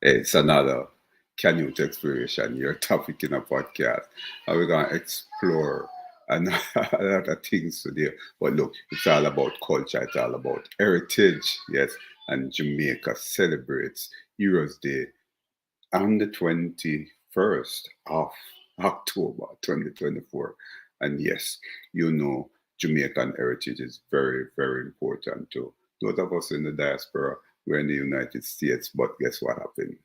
It's another Canute Exploration, your topic in a podcast. And we're going to explore and a lot of things today. But look, it's all about culture, it's all about heritage, yes. And Jamaica celebrates Heroes Day on the 21st of October 2024. And yes, you know, Jamaican heritage is very, very important to those of us in the diaspora. We're in the United States, but guess what happened?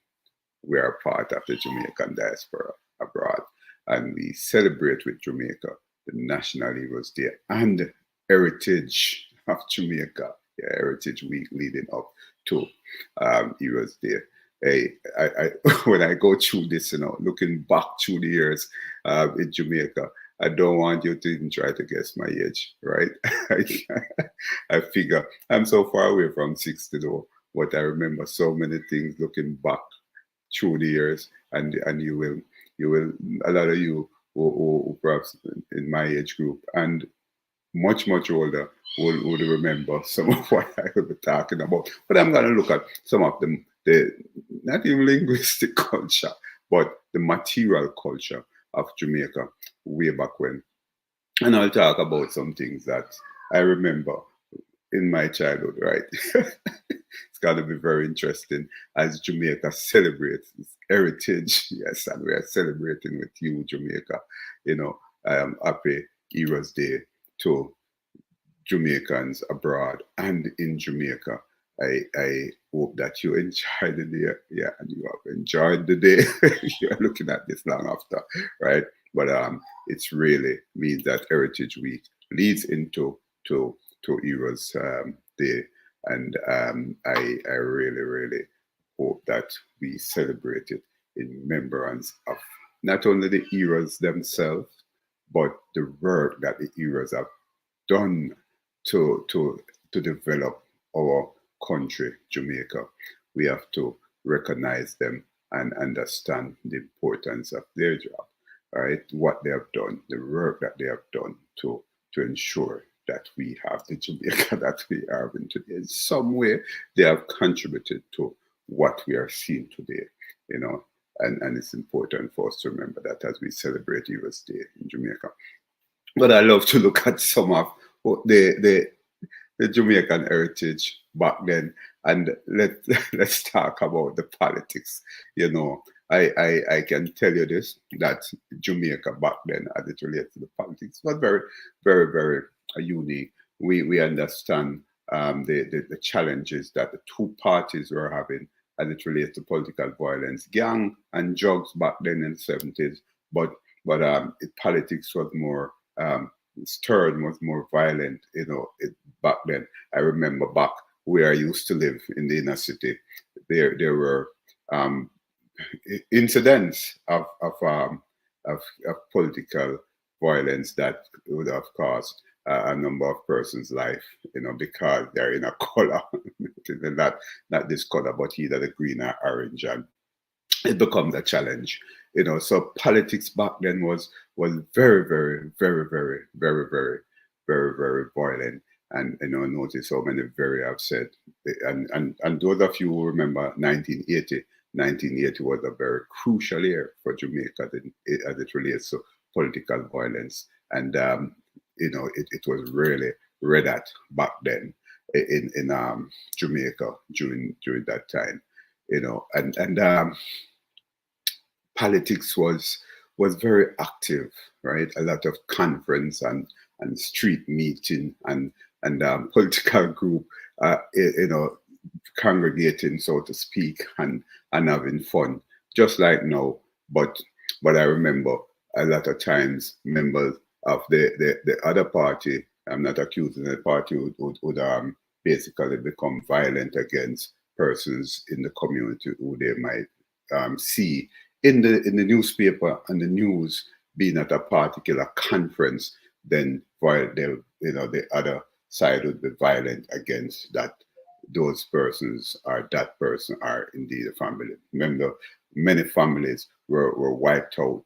We are part of the Jamaican diaspora abroad, and we celebrate with Jamaica the National Heroes Day and Heritage of Jamaica, yeah, Heritage Week leading up to Heroes Day. I when I go through this, looking back through the years in Jamaica, I don't want you to even try to guess my age, right? I figure I'm so far away from 60 though, but I remember so many things looking back through the years, and you will a lot of you who perhaps in my age group and much older would remember some of what I will be talking about. But I'm going to look at some of them, the not even linguistic culture, but the material culture of Jamaica way back when. And I'll talk about some things that I remember in my childhood, right? It's got to be very interesting as Jamaica celebrates its heritage. Yes, and we are celebrating with you, Jamaica. Happy Heroes Day to Jamaicans abroad and in Jamaica. I hope that you enjoyed the day. Yeah, and you have enjoyed the day. You're looking at this long after, right? But it's really means that Heritage Week leads into to Heroes Day, and I really hope that we celebrate it in remembrance of not only the heroes themselves, but the work that the heroes have done to to to develop our country, Jamaica. We have to recognize them and understand the importance of their job, right? What they have done, the work that they have done to ensure that we have the Jamaica that we are in today. In some way, they have contributed to what we are seeing today, you know. And it's important for us to remember that as we celebrate Heroes Day in Jamaica. But I love to look at some of the Jamaican heritage back then, and let's talk about the politics. You know, I can tell you this that Jamaica back then, as it relates to the politics, was very unique. We understand the challenges that the two parties were having as it relates to political violence, gang and drugs back then in the 70s, but politics was more stirred, was more violent, back then. I remember back where I used to live in the inner city, there were um, incidents of political violence that would have caused a number of persons' life, because they're in a color, not this color, but either the green or orange, and it becomes a challenge. So politics back then was very violent, and notice how many very upset. And those of you who remember 1980, 1980 was a very crucial year for Jamaica as it relates to political violence, and it was really red at back then in Jamaica during that time, and politics was very active, right? A lot of conference and street meeting and political group, congregating, so to speak, and having fun, just like now. But I remember a lot of times members of the other party. I'm not accusing the party would basically become violent against persons in the community who they might see in the newspaper and the news being at a particular conference, then the other side would be violent against those persons or that person are indeed a family. Remember, many families were wiped out,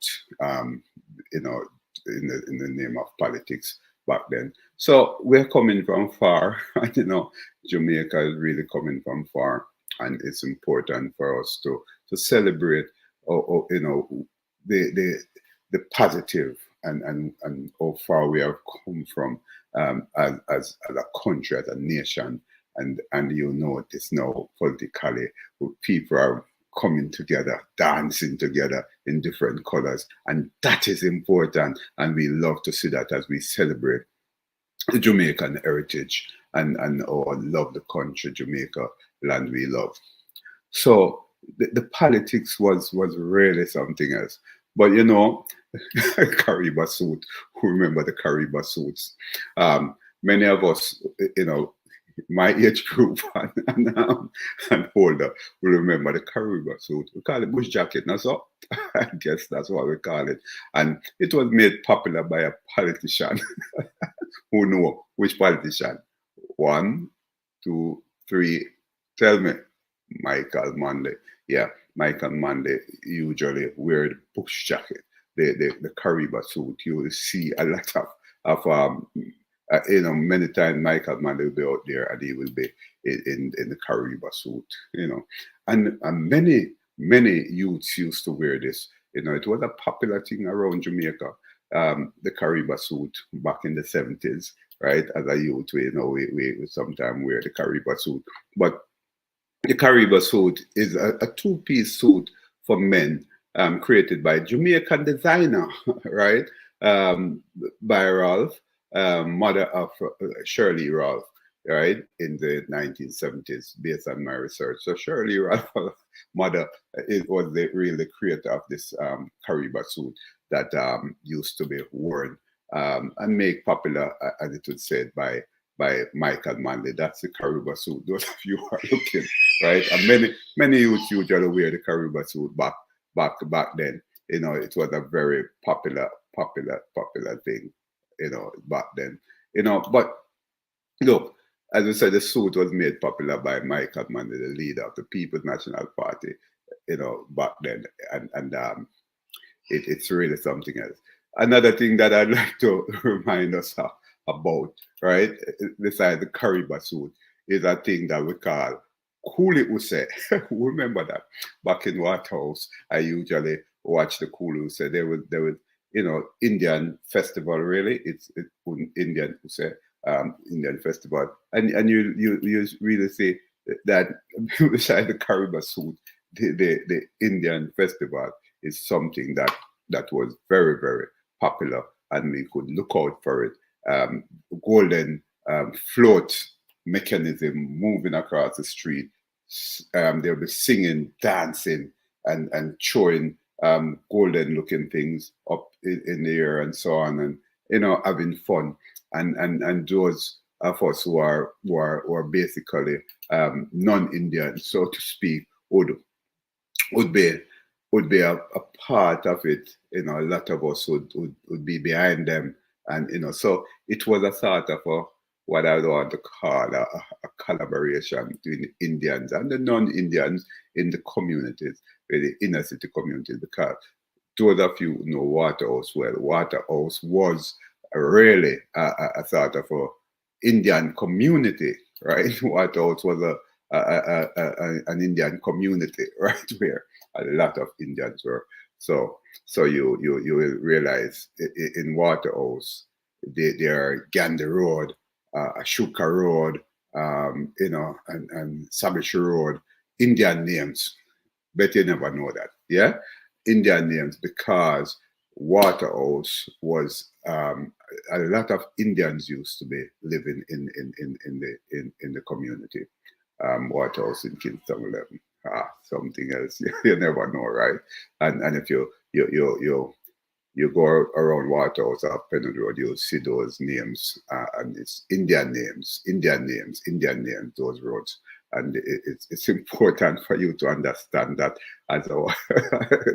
you know, in the name of politics back then. So we're coming from far, and Jamaica is really coming from far. and it's important for us to celebrate, or the the positive, and how far we have come from, as a country, as a nation, and you notice now politically, people are coming together, dancing together in different colors, and that is important, and we love to see that as we celebrate the Jamaican heritage, and love the country Jamaica, land we love. So the politics was really something else. But Kariba suit. Who remember the Kariba suits? Many of us, my age group and older will remember the Kariba suit. We call it bush jacket. That's all. I guess that's what we call it. And it was made popular by a politician. Who know which politician? One, two, three. Tell me. Michael Monday. Yeah, Michael Monday usually wear the bush jacket, the Kariba suit. You will see a lot of many times Michael Monday will be out there, and he will be in the Kariba suit, and many youths used to wear this. It was a popular thing around Jamaica. The Kariba suit back in the 70s, right? As a youth, we sometimes wear the Kariba suit, but the Kariba suit is a two-piece suit for men, created by Jamaican designer, right? By Ralph, mother of Shirley Ralph, right? In the 1970s, based on my research. So Shirley Ralph, mother, was really the creator of this Kariba suit that used to be worn and made popular, as it was said, by Michael Manley. That's the Kariba suit. Those of you who are looking, right? And many youths usually wear the Kariba suit back then. It was a very popular thing, back then. But look, as I said, the suit was made popular by Michael Manley, the leader of the People's National Party, back then. And it's really something else. Another thing that I'd like to remind us about, right, besides the Kariba suit, is a thing that we call Kuli Use. Remember that? Back in Waterhouse, I usually watch the Kuli Use. There was Indian festival, really. It's Indian Use, Indian festival. And you really see that beside the Kariba suit, the Indian festival is something that was very, very popular, and we could look out for it. Golden float mechanism moving across the street. They'll be singing, dancing, and throwing golden looking things up in the air and so on, and having fun. And those of us who are basically non-Indian, so to speak, would be a part of it. A lot of us would be behind them, and so it was a sort of what I want to call a collaboration between Indians and the non-Indians in the communities, the inner city communities, because those of you who know Waterhouse well, Waterhouse was really a sort of a Indian community, right? Waterhouse was an Indian community, right, where a lot of Indians were. So you will realize in Waterhouse there are Gandhi Road, Ashuka Road, and Sabish Road, Indian names. Bet you never know that, yeah? Indian names, because Waterhouse was a lot of Indians used to be living in the community. Waterhouse in Kingston 11. Something else. You never know, right? And if you go around Waterhouse or Pennant Road, you'll see those names, and it's Indian names, those roads. And it's important for you to understand that as our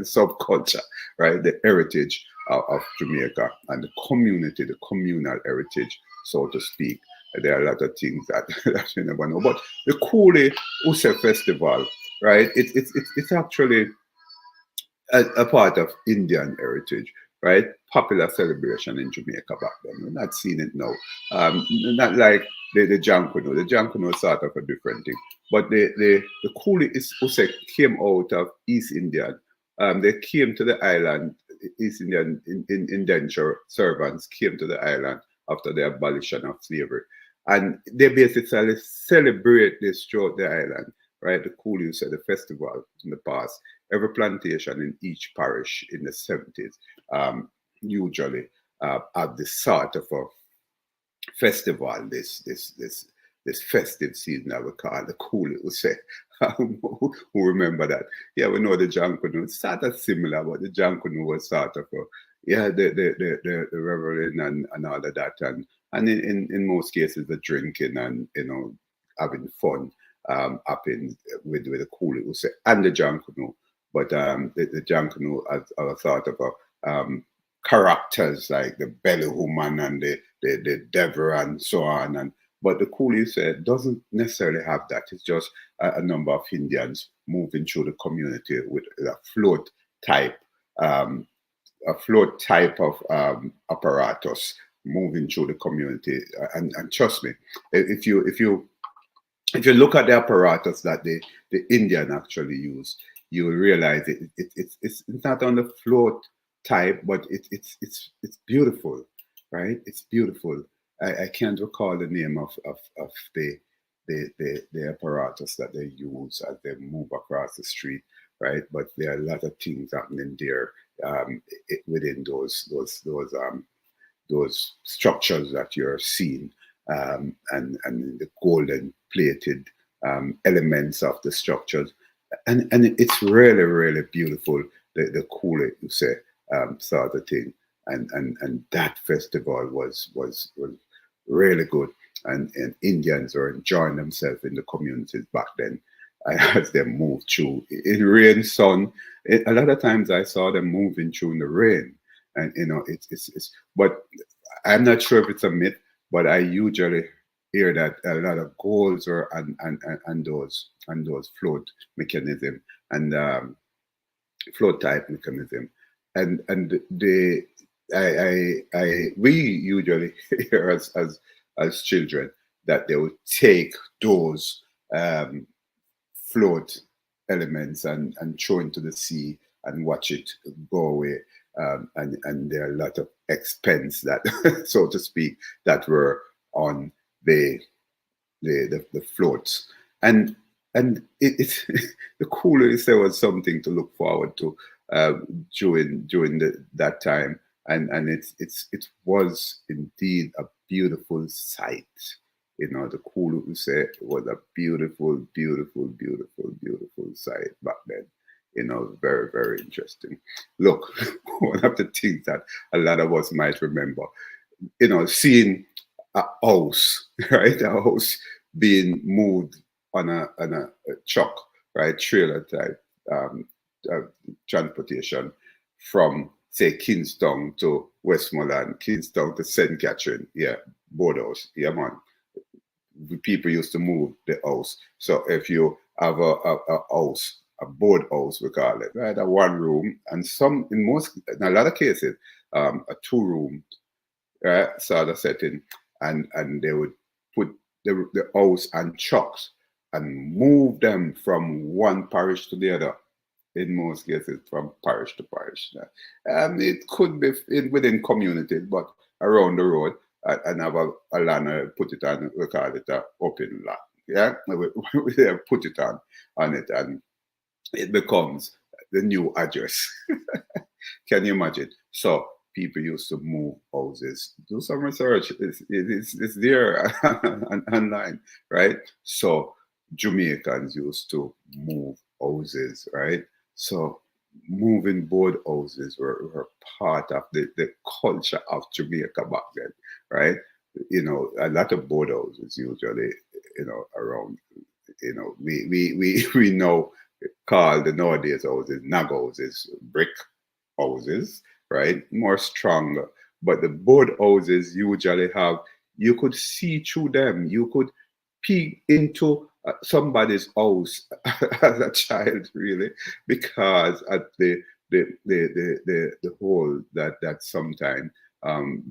subculture, right? The heritage of Jamaica and the community, the communal heritage, so to speak. There are a lot of things that you never know. But the Kuli Use Festival, right? It's actually a part of Indian heritage, right? Popular celebration in Jamaica back then. We're not seeing it now. Not like the Jankuno. The Jankuno is sort of a different thing. But the Coolie is also came out of East Indian. They came to the island, East Indian indenture servants came to the island after the abolition of slavery. And they basically celebrate this throughout the island, right? The Coolie said the festival in the past. Every plantation in each parish in the 70s usually have this sort of a festival, this festive season that we call the Coolie. We say, who remember that? Yeah, we know the Jankunu. It's sort of similar, but the Jankunu was sort of a, yeah, the reveling and all of that, and in most cases the drinking and having fun happen with the Coolie, we say, and the Jankunu. But the Jankunu as a sort of a characters like the belly woman and the devil and so on. And but the Coolie said doesn't necessarily have that. It's just a number of Indians moving through the community with a type um, of apparatus moving through the community. And trust me, if you look at the apparatus that the Indian actually use, you will realize it's not on the float type, but it's beautiful, right? It's beautiful. I can't recall the name of the apparatus that they use as they move across the street, right? But there are a lot of things happening there within those structures that you're seeing, and the golden plated elements of the structures, and it's really really beautiful. The Coolie, you say, sort of thing, and that festival was really good, and Indians were enjoying themselves in the communities back then as they moved through in rain, sun. A lot of times I saw them moving through in the rain, and it's. But I'm not sure if it's a myth, but I usually hear that a lot of goals are and those float mechanism and float type mechanism, and they we usually hear as children that they would take those float elements and throw into the sea and watch it go away. And there are a lot of expense that, so to speak, that were on the floats. And the Coolie there was something to look forward to during that time, and it was indeed a beautiful sight. The Coolie say was a beautiful, beautiful, beautiful, beautiful sight back then. Very, very interesting. Look, one of the things that a lot of us might remember, seeing a house, right? A house being moved on a truck, right? Trailer type transportation from, say, Kingston to Westmoreland, Kingston to St. Catherine. Yeah, Bordeaux. Yeah, man. People used to move the house. So if you have a house, a board house, we call it, right? A one room, and in a lot of cases, a 2 room, right? Sort of setting, and they would put the house and trucks and move them from one parish to the other. In most cases, from parish to parish. It could be within communities, but around the road, and have a land, put it on, we call it a open lot. Yeah, we put it on it, and it becomes the new address. Can you imagine? So people used to move houses. Do some research. It's there online, right? So Jamaicans used to move houses, right? So moving board houses were part of the culture of Jamaica back then, right? A lot of board houses usually, around, we know call the nowadays houses nag houses, brick houses, right? More stronger. But the board houses usually have, you could see through them. You could peek into somebody's house as a child, really, because at the hole that sometimes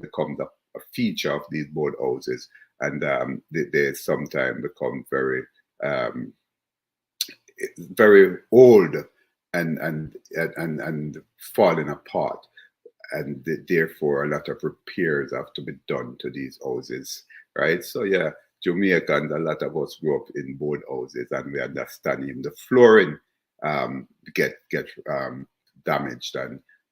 becomes a feature of these board houses. and they sometimes become um, very old and falling apart, and therefore a lot of repairs have to be done to these houses, right? So yeah, Jamaicans, a lot of us grew up in board houses, and we understand even the flooring get damaged,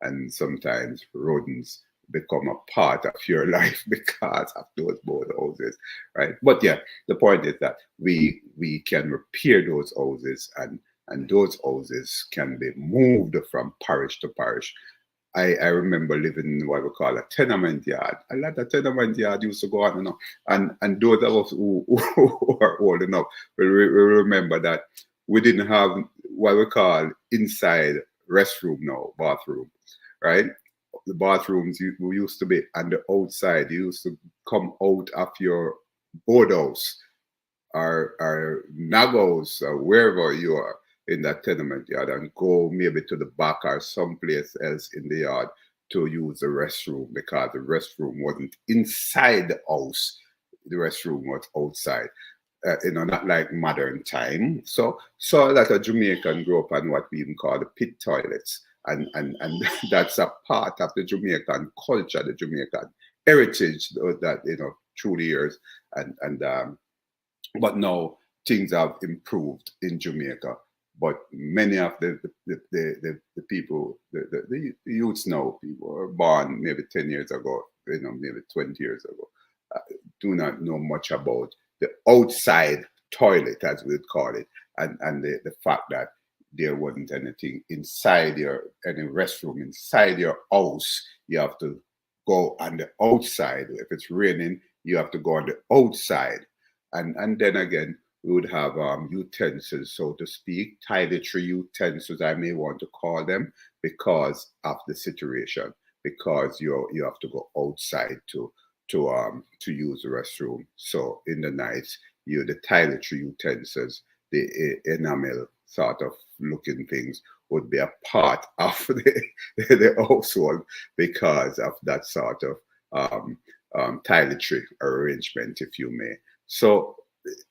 and sometimes rodents become a part of your life because of those board houses, right? But yeah, the point is that we can repair those houses, and those houses can be moved from parish to parish. I remember living in what we call a tenement yard. A lot of tenement yard used to go on, and those of us who are old enough will remember that we didn't have what we call inside restroom now, bathroom, right? The bathrooms used to be on the outside. You used to come out of your board house or Nagos or wherever you are in that tenement yard, and go maybe to the back or someplace else in the yard to use the restroom, because the restroom wasn't inside the house. The restroom was outside. Not like modern time. So a lot of Jamaican grew up on what we even call the pit toilets. And that's a part of the Jamaican culture, the Jamaican heritage that, through the years. And but now things have improved in Jamaica. But many of the people, the youths now, people were born maybe 10 years ago, maybe 20 years ago, do not know much about the outside toilet, as we'd call it, and the fact that there wasn't anything inside any restroom inside your house. You have to go on the outside. If it's raining, you have to go on the outside. And then again, we would have utensils, so to speak, toiletry utensils, I may want to call them, because of the situation, because you have to go outside to use the restroom. So in the night, the toiletry utensils, the enamel sort of looking things, would be a part of the household, because of that sort of toiletry arrangement, if you may. So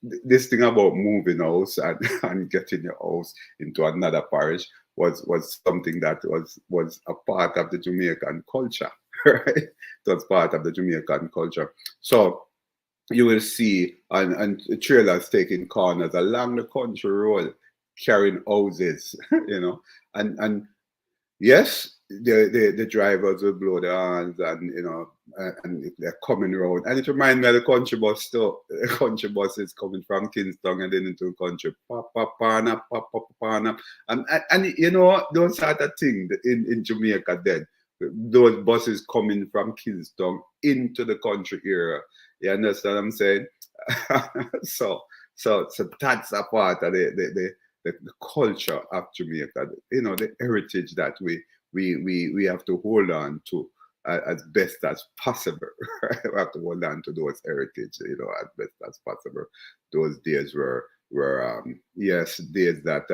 this thing about moving house and getting your house into another parish was something that was a part of the Jamaican culture, right? It was part of the Jamaican culture. So you will see and trailers taking corners along the country road, carrying houses, and yes, the drivers will blow their horns, and they're coming around. And it reminds me of the country bus too. The country bus is coming from Kingston and then into the country. Pop, pop, pana, pop, pop, pana. And those sort of things in Jamaica then. Those buses coming from Kingston into the country area. You understand what I'm saying? so that's a part of the culture of Jamaica, the heritage that we have to hold on to as best as possible. Right? We have to hold on to those heritage, as best as possible. Those days were yes, days that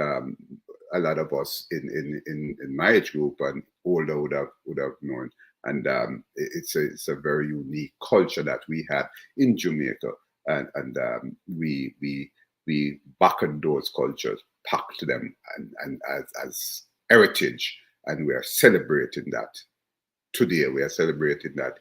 a lot of us in my age group and older would have known. And it's a very unique culture that we have in Jamaica, and we back on those cultures, packed them and as heritage, and we are celebrating that today. We are celebrating that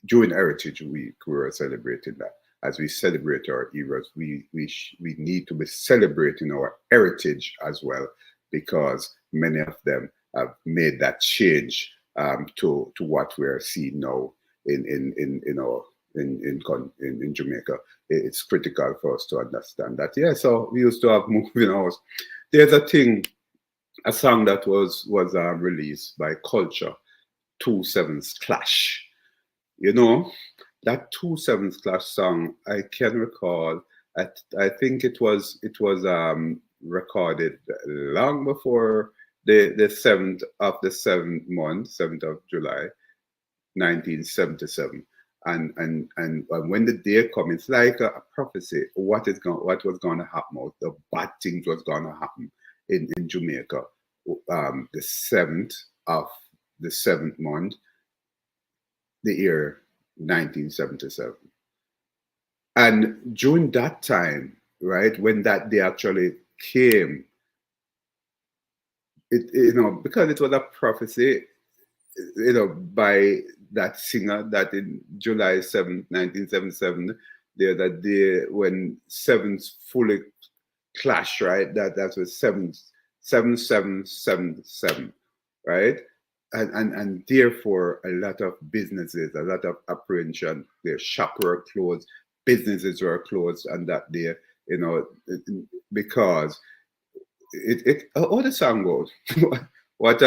during Heritage Week. We are celebrating that. As we celebrate our eras, we need to be celebrating our heritage as well, because many of them have made that change to what we are seeing now in Jamaica. It's critical for us to understand that. Yeah, so we used to have moving house. There's a song that was released by Culture, 2/7's Clash. That 2/7's Clash song, I can recall. I think it was recorded long before the 7th of the 7th month, 7th of July, 1977. And when the day comes, it's like a prophecy. What was going to happen? The bad things was going to happen in Jamaica. The 7th of the 7th month, the year 1977. And during that time, right, when that day actually came, because it was a prophecy, by that singer that in July 7th, 1977, there that day when sevens fully clash, right? That was 77777, right? And therefore a lot of businesses, a lot of apprehension, their shop were closed, businesses were closed, and that day, you know, because how the song goes. what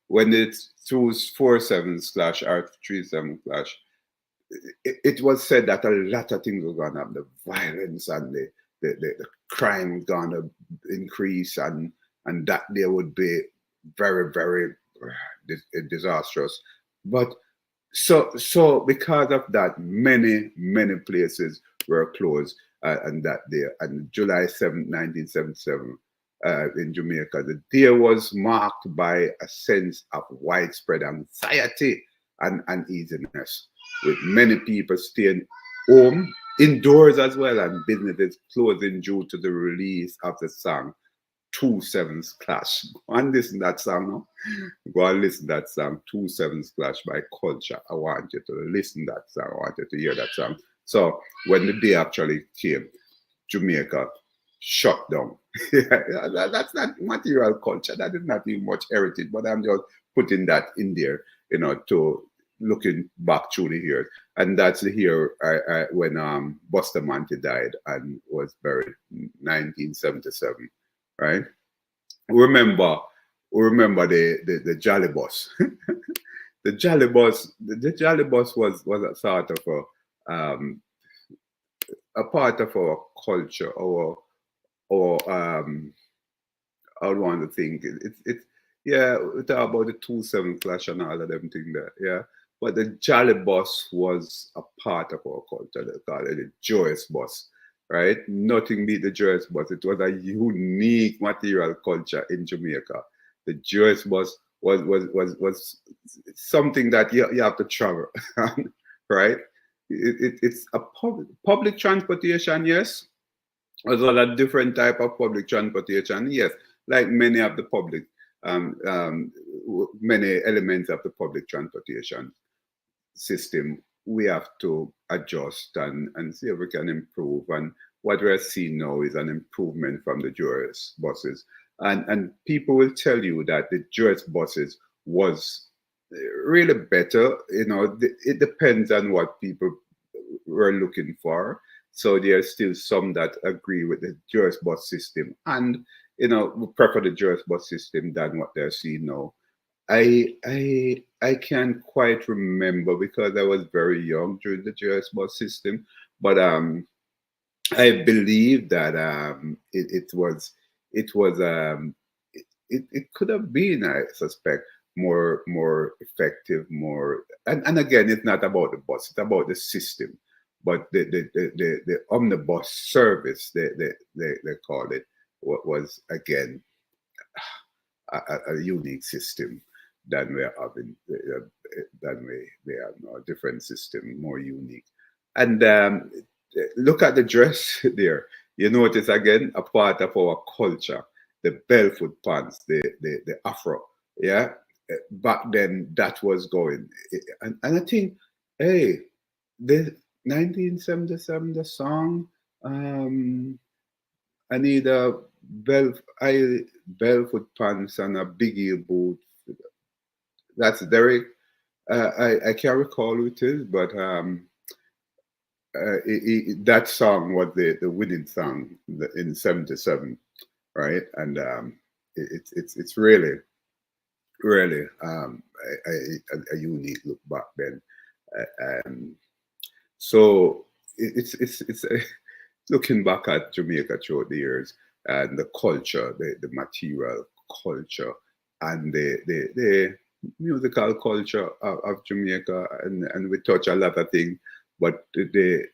when it's two four sevens clash or three seven clash, it was said that a lot of things were going to happen. The violence and the crime going to increase, and that there would be very, very disastrous. But so because of that, many places were closed, and that day, and July 7th, 1977, in Jamaica, the day was marked by a sense of widespread anxiety and uneasiness, with many people staying home, indoors as well, and businesses closing due to the release of the song Two Sevens Clash. Go and listen to that song now. Go and listen to that song, Two Sevens Clash by Culture. I want you to listen to that song. I want you to hear that song. So when the day actually came, Jamaica shut down. That's not material culture. That is not even much heritage, but I'm just putting that in there, to looking back through the years. And that's the year when Bustamante died and was buried in 1977, right? Remember, remember the Jolly Bus. The Jolly Bus was a sort of a part of our culture, our I would want to think it's yeah, we talk about the 2-7 clash and all of them thing there, yeah. But the Jolly Bus was a part of our culture. They call it the joyous bus, right? Nothing beat the joyous bus. It was a unique material culture in Jamaica. The joyous bus was something that you have to travel, right? It's a public transportation, yes, as well as different type of public transportation, yes, like many of the public, many elements of the public transportation system, we have to adjust and see if we can improve. And what we're seeing now is an improvement from the Juris buses. And people will tell you that the Juris buses was really better. It depends on what people were looking for. So there's still some that agree with the Juris bus system and prefer the Juris bus system than what they're seeing now. I can't quite remember because I was very young during the JS bus system, but I believe that it could have been, I suspect, more effective, more, and again, it's not about the bus, it's about the system. But the omnibus service, they call it, was again a unique system than we have than we have now. A different system, more unique. And look at the dress there. You notice again a part of our culture, the bellfoot pants, the afro. Yeah, back then that was going, and I think, hey, the 1977, the song. I need a barefoot pants and a big heel boot. That's Derek. I can't recall who it is, but that song was the winning song in '77, right? And it's really a unique look back then. So it's looking back at Jamaica throughout the years and the culture, the material culture, and the musical culture of Jamaica, and we touch a lot of things, but the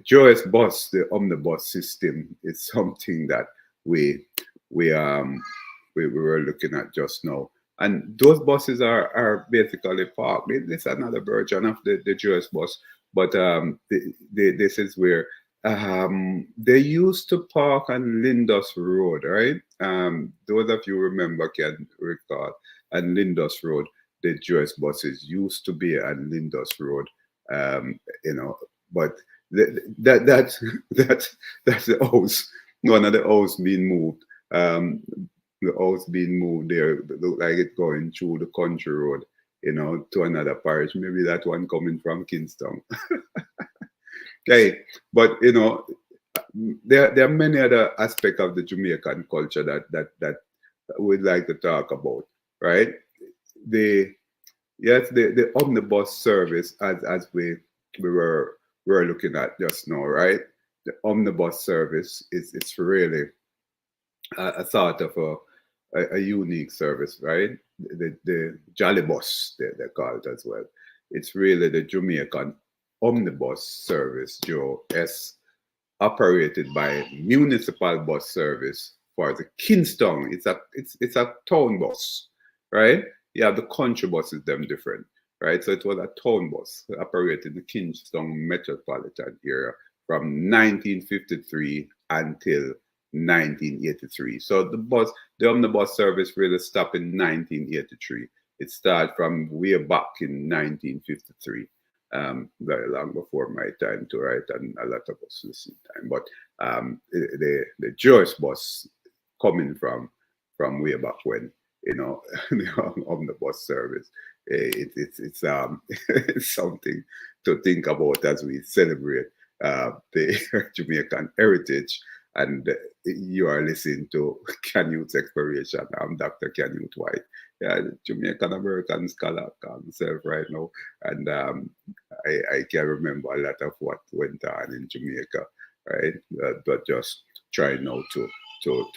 joyous bus, the omnibus system, is something that we we um we were looking at just now. And those buses are basically parked. It's another version of the joyous bus, But this is where they used to park on Lindus Road, right? Those of you remember can recall on Lindus Road, the Joyce buses used to be on Lindus Road, you know, but that's that's the house, one of the house being moved. The house being moved there, it look like it going through the country road, to another parish. Maybe that one coming from Kingston. Okay, but there are many other aspects of the Jamaican culture that we'd like to talk about, right? The the omnibus service, as we were looking at just now, right? The omnibus service is it's really a sort of a unique service, right? The Jolly Bus, they call it as well. It's really the Jamaican omnibus service, Joe S, operated by municipal bus service for the Kingston. It's a town bus, right? You have the country buses, them different, right? So it was a town bus operated in the Kingston metropolitan area from 1953 until 1983. So the omnibus service really stopped in 1983. It started from way back in 1953, very long before my time to write, and a lot of us listen time. But the Joyce bus coming from way back when, the omnibus service, it's it's something to think about as we celebrate the Jamaican heritage. And you are listening to Canute Exploration. I'm Dr. Canute White, yeah, Jamaican American scholar, call myself right now, and I can remember a lot of what went on in Jamaica, right? But just try now to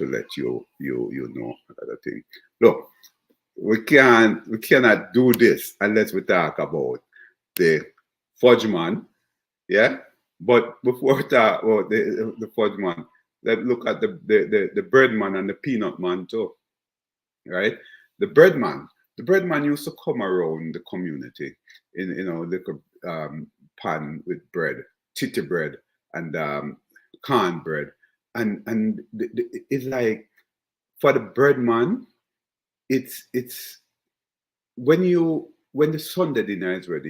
let you know another thing. Look, we cannot do this unless we talk about the fudge man, yeah. But before we talk about the fudge man, let's look at the bread man and the peanut man too, right? The bread man, used to come around the community in little pan with bread, titty bread, and corn bread, and it's like for the bread man, it's when the Sunday dinner is ready,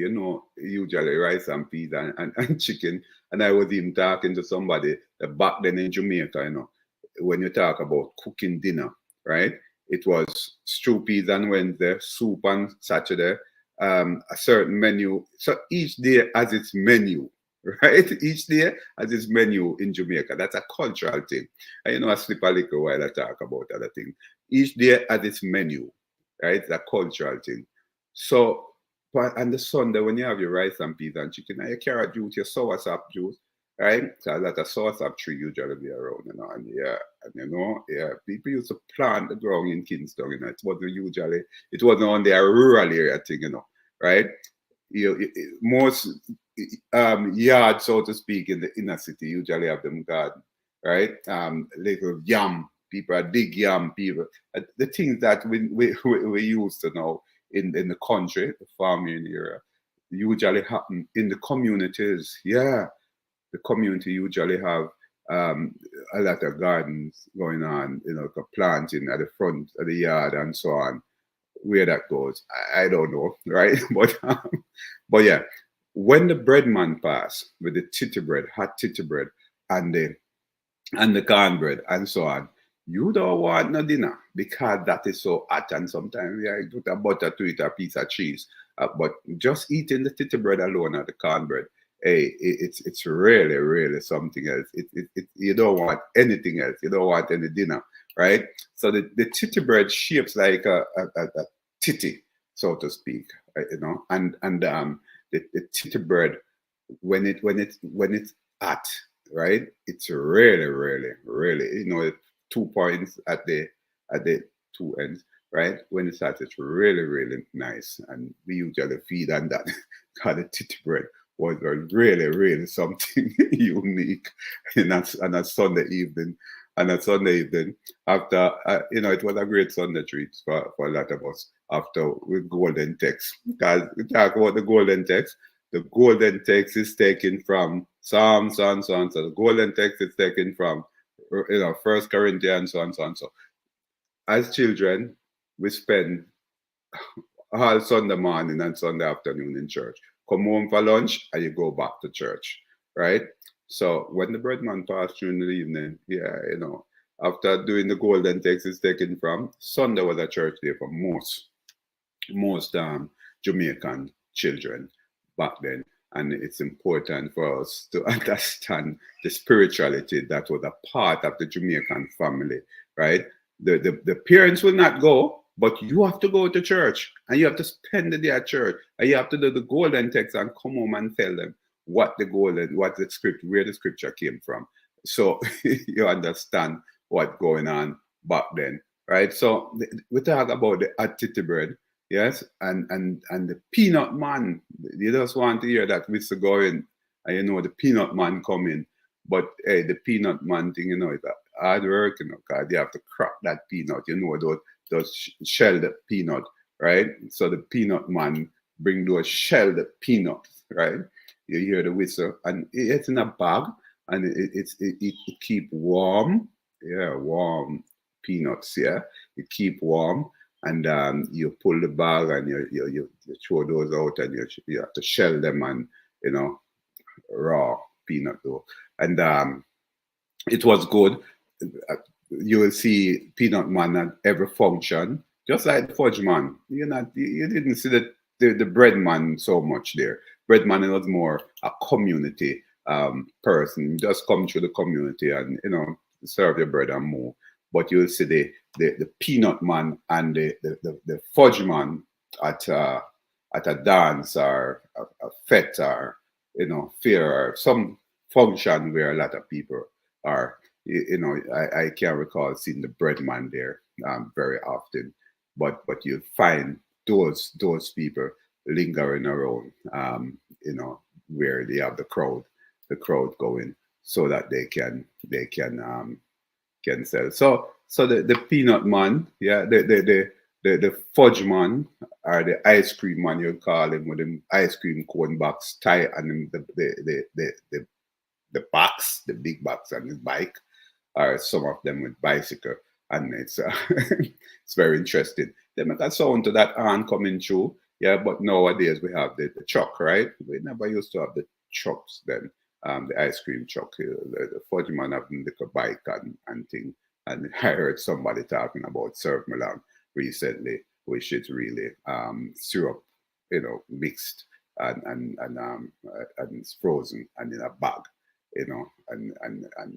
usually rice and peas and chicken. And I was even talking to somebody that back then in Jamaica, when you talk about cooking dinner, right? It was stew peas on Wednesday, soup on Saturday, a certain menu. So each day has its menu, right? Each day has its menu in Jamaica. That's a cultural thing. And I slip a little while I talk about other things. Each day has its menu, right? It's a cultural thing. So, but on the Sunday, when you have your rice and peas and chicken, and your carrot juice, your sour sap juice, right? So that a sour sap tree usually be around, and yeah, and yeah, people used to plant the ground in Kingston, it wasn't only a rural area thing, right? Most yards, so to speak, in the inner city usually have them garden, right? Little yam, people are dig yam, people, the things that we used to know in the country, the farming area, usually happen in the communities. Yeah, the community usually have a lot of gardens going on, planting at the front of the yard and so on. Where that goes, I don't know, right? But yeah, when the bread man pass with the titty bread, hot titty bread, and the cornbread and so on, you don't want no dinner because that is so hot, and sometimes you put a butter to it, a piece of cheese. But just eating the titty bread alone or the cornbread, hey, it's really, really something else. You don't want anything else. You don't want any dinner, right? So the titty bread shapes like a titty, so to speak, and the titty bread when it's hot, right? It's really, really, really, 2 points at the two ends, right? When it's hot, it's really, really nice, and we usually feed on that. Because the titty bread was really, really something unique on a Sunday evening. And a Sunday evening, after, it was a great Sunday treat for a lot of us after with golden text. Because we talk about the golden text, The golden text is taken from Psalm, so on, so on. So the golden text is taken from, First Corinthians, so on, so on. So as children, we spend all Sunday morning and Sunday afternoon in church. Come home for lunch and you go back to church, right? So when the breadman passed through in the evening, after doing the golden text is taken from, Sunday was a church day for most Jamaican children back then. And it's important for us to understand the spirituality that was a part of the Jamaican family, right? The parents will not go, but you have to go to church and you have to spend the day at church and you have to do the golden text and come home and tell them what the script, where the scripture came from. So you understand what's going on back then, right? So we talk about the attity bread, yes, and the peanut man. You just want to hear that whistle going, and the peanut man coming. But hey, the peanut man thing, it's a hard work, because you have to crack that peanut, those shelled peanut, right? So the peanut man bring those shelled peanuts, right? You hear the whistle, and it's in a bag, and it keep warm, yeah, warm peanuts, yeah, it keep warm, and you pull the bag and you throw those out, and you have to shell them, and raw peanut though, and it was good. You will see peanut man at every function, just like the fudge man. You didn't see the bread man so much there. Bread man was more a community person. Just come through the community and serve your bread and move. But you'll see the peanut man and the fudge man at a dance or a fete or fair or some function where a lot of people are. I can't recall seeing the bread man there very often, but you find those people lingering around, where they have the crowd going, so that they can sell. So the peanut man, yeah, the fudge man, or the ice cream man, you call him, with the ice cream cone box tie and the box, the big box on his bike, or some of them with bicycle, and it's it's very interesting. They make a sound to that horn coming through, yeah. But nowadays we have the truck, right? We never used to have the trucks then. The ice cream truck, the fudge man having the bike and thing. And I heard somebody talking about Surf Milan recently, which is really syrup, mixed and it's frozen and in a bag, and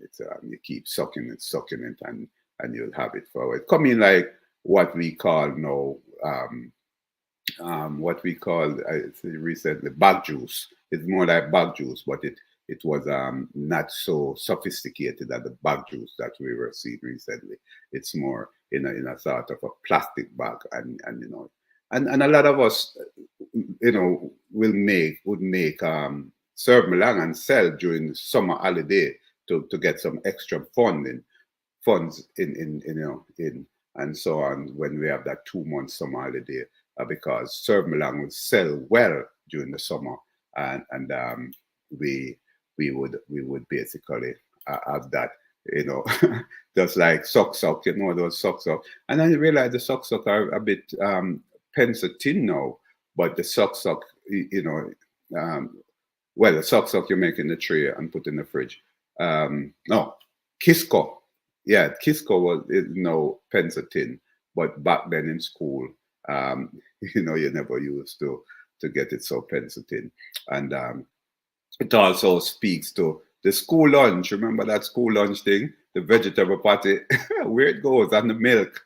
it's you keep sucking it, and you'll have it for it. Coming like what we call now, what we call recently bag juice. It's more like bag juice, but it was not so sophisticated as the bag juice that we were seeing recently. It's more in a sort of a plastic bag, and a lot of us, would make serve Milan and sell during the summer holiday to get some extra funds in and so on, when we have that 2 month summer holiday, because serve Milan would sell well during the summer, and we would basically have that, just like sock, those socks, and then you realize the socks are a bit pencil tin now, but the socks, well, the socks you make in the tray and put in the fridge. No, Kisco. Yeah, Kisco is now pencil tin, but back then in school, you never used to get it so pencil tin. And it also speaks to the school lunch. Remember that school lunch thing? The vegetable patty, where it goes, and the milk.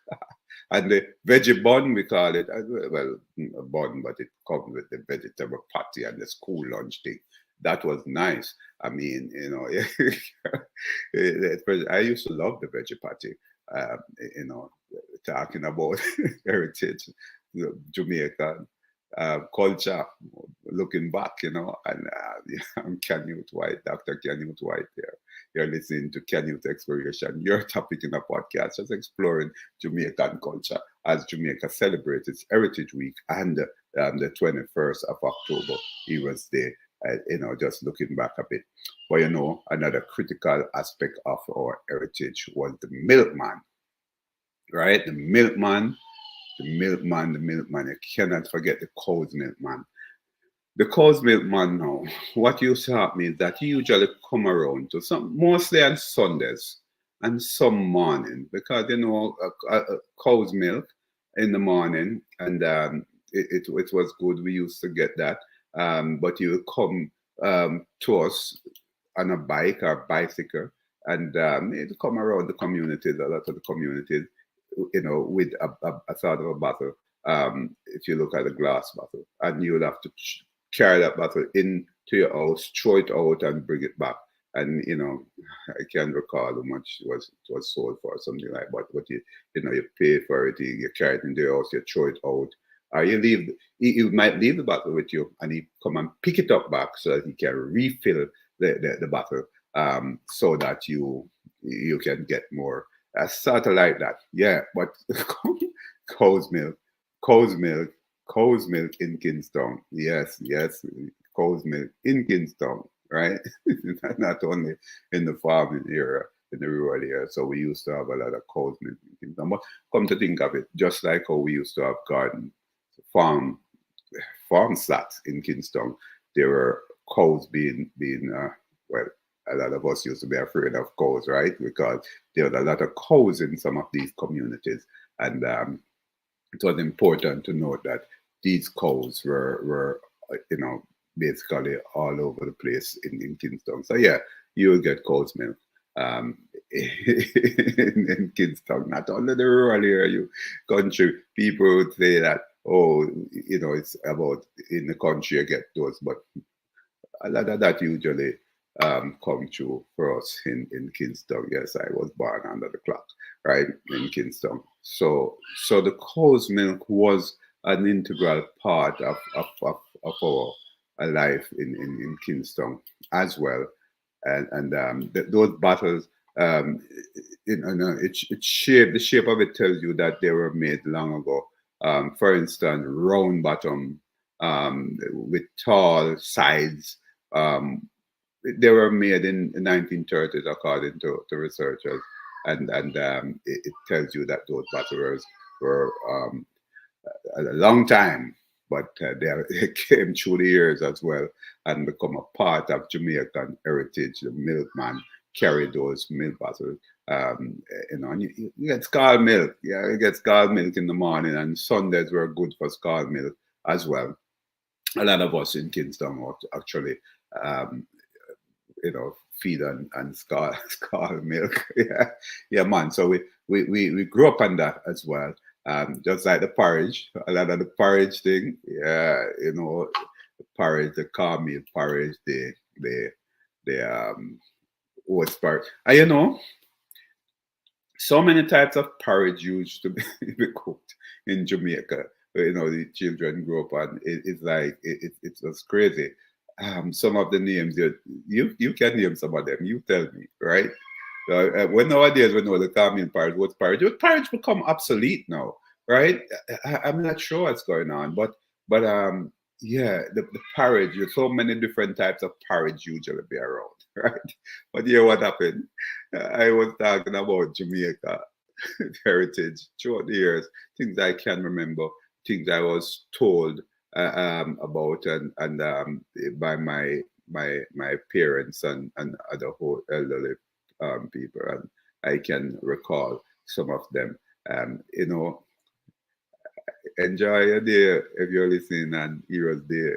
And the veggie bun, we call it. Well, a bun, but it comes with the vegetable patty and the school lunch thing. That was nice. I mean, I used to love the veggie patty. Talking about heritage, Jamaica culture, looking back, and I'm Canute White, Dr. Canute White there. You're listening to Canute Exploration, your topic in a podcast, just exploring Jamaican culture as Jamaica celebrates its Heritage Week and the 21st of October, he was there. Just looking back a bit. But another critical aspect of our heritage was the milkman, right? The milkman. You cannot forget the cow's milkman. The cow's milkman now, what used to happen is that he usually come around to some, mostly on Sundays and some morning, because cow's milk in the morning, and it was good. We used to get that, but he would come to us on a bike or bicycle, and he'd come around the communities, a lot of the communities, with a sort of a bottle. If you look at a glass bottle, and you would have to carry that bottle into your house, throw it out, and bring it back. And I can't recall how much it was sold for, something like that. But you pay for it, you carry it into your house, you throw it out, or you might leave the bottle with you, and he come and pick it up back so that he can refill the bottle, so that you can get more. Sort of like that, yeah. But cow's milk, cow's milk, cow's milk in Kingston. Yes, cow's milk in Kingston, right? Not only in the farming area, in the rural area. So we used to have a lot of cow's milk in Kingston. But come to think of it, just like how we used to have garden farm slots in Kingston, there were cows being well, a lot of us used to be afraid of cows, right? Because there were a lot of cows in some of these communities, and it was important to note that these cows were basically all over the place in Kingston. So yeah, you will get cow's milk in Kingston, not only the rural area, country. People would say that, oh, it's about in the country you get those, but a lot of that usually come true for us in Kingston. Yes, I was born under the clock, right, in Kingston. So the cow's milk was an integral part of our life in Kingston as well. And those battles, the shape of it tells you that they were made long ago. For instance, round bottom, with tall sides. They were made in the 1930s, according to researchers, and it tells you that those battlers were a long time, but they came through the years as well and become a part of Jamaican heritage. The milkman carried those milk bottles. And you get scald milk. Yeah, you get scald milk in the morning, and Sundays were good for scald milk as well. A lot of us in Kingston actually, um, feed and scald milk. Yeah, man. So we grew up on that as well. Just like the porridge, a lot of the porridge thing. Yeah, the porridge, the cornmeal porridge, the oats porridge. And so many types of porridge used to be, be cooked in Jamaica. The children grew up on. It's like it's just crazy. Some of the names you can name some of them. You tell me, right? When nowadays we know the common porridge, what's porridge? Would porridge become obsolete now, right? I'm not sure what's going on, but yeah, the porridge. There's so many different types of porridge usually be around, right? But yeah, what happened? I was talking about Jamaica heritage throughout the years, things I can remember, things I was told about, and by my parents and other whole elderly people, and I can recall some of them. Enjoy your day if you're listening on Heroes Day.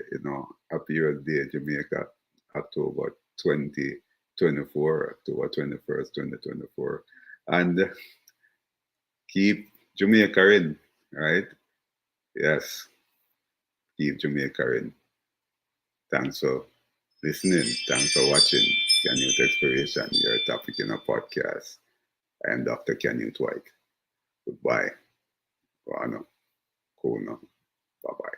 Happy Heroes Day, Jamaica, October 2024, October 21st, 2024, and keep Jamaica in, right? Yes, keep Jamaica in. Thanks for listening. Thanks for watching Canute Exploration, your topic in a podcast. I am Dr. Canute White. Goodbye. Wano. Cool now. Bye bye.